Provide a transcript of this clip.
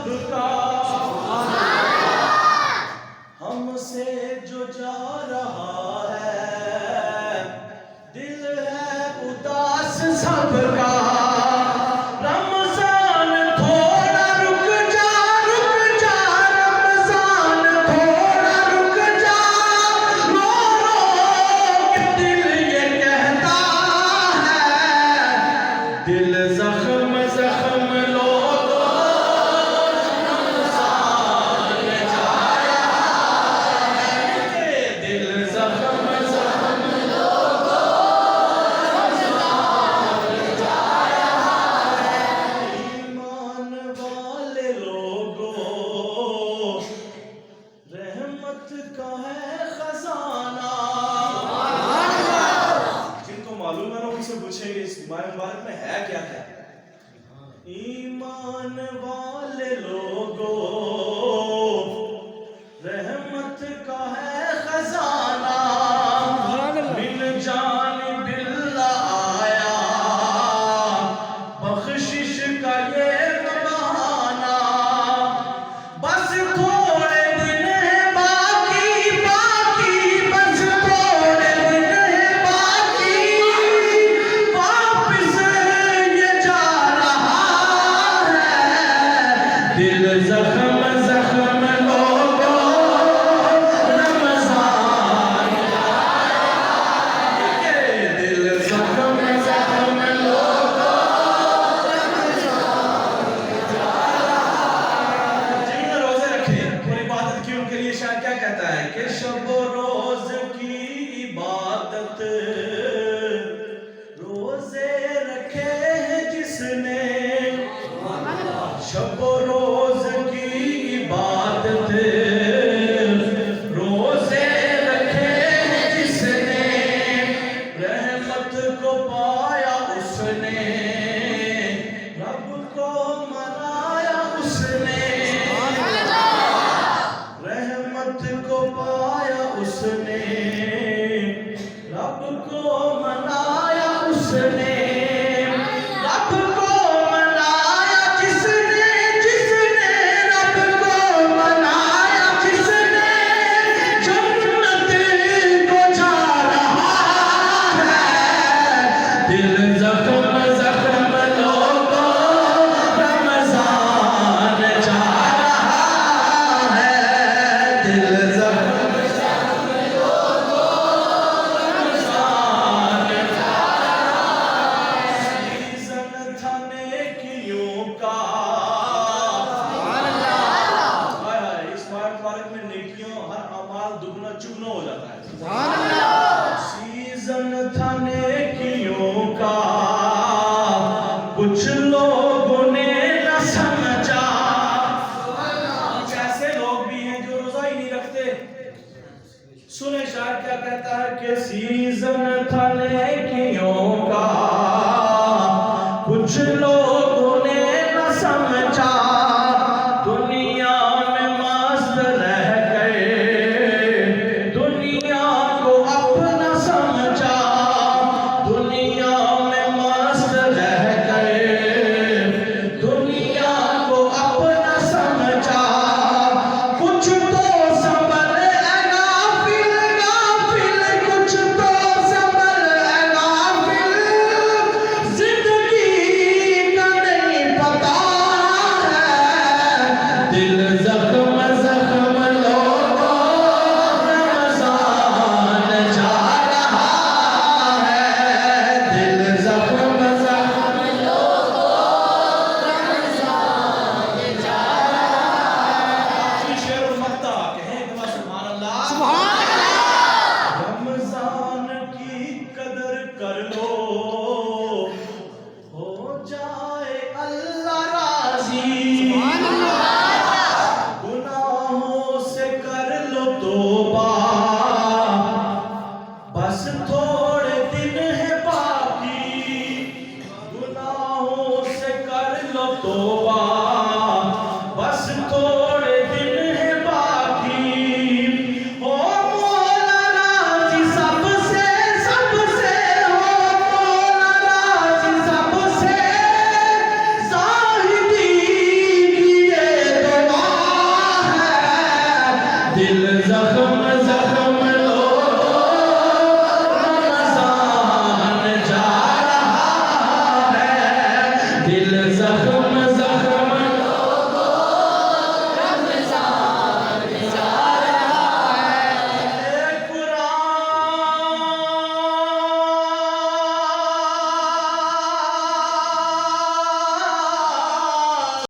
सबका हमसे जो जा रहा है, दिल है उदास सबका। रमजान थोड़ा रुक जा, रमजान थोड़ा रुक जा, रो रो के दिल ये कहता है, दिल जख्म जख्म लोगों रमजान जा रहा है, दिल जख्म जख्म लोगों रमजान जा रहा है। ईमान वाले लोगों, रहमत का है खजाना। जिनको मालूम है ना उनसे पूछेंगे इस माह मुबारक में है क्या क्या। ईमान वाले लोगों, रहमत का है खजाना, मिन जानिबिल्लाह आया, बख्शिश का ये बहाना। बस थोड़े दिन है बाकी, बस थोड़े दिन है बाकी, वापिस ये जा रहा है, दिल जख्म जख्म लोगों रमजान जा रहा है, दिल जख्म जख्म लोगों रमजान जा रहा है। जिन्होंने रोजे रखे और इबादत की उनके लिए शायर क्या कहता है कि शब रोज की इबादत, रोजे रखे हैं जिसने, शब रोज की इबादत, रोजे रखे हैं जिसने, रहमत को पाया उसने, रब को मनाया उसने, रहमत को पाया उसने, रब को मनाया उसने, रब को मनाया जिसने, रब को मनाया जिसने, जन्नत को जा रहा है, दिल जख्म जख्म लोगों रमजान जा रहा है, दिल जख्म जख्म लोगों रमजान जा रहा है। सीजन था नेकियों का, हाय हाय, इस मुबारक में नेकियों हर अमाल दुगना चुगना हो जाता है। सीजन था नेकियों का, कुछ लोगों ने न समझा। कुछ ऐसे लोग भी हैं जो रोजा ही नहीं रखते। सुने शायर क्या कहता है कि सीजन था नेकियों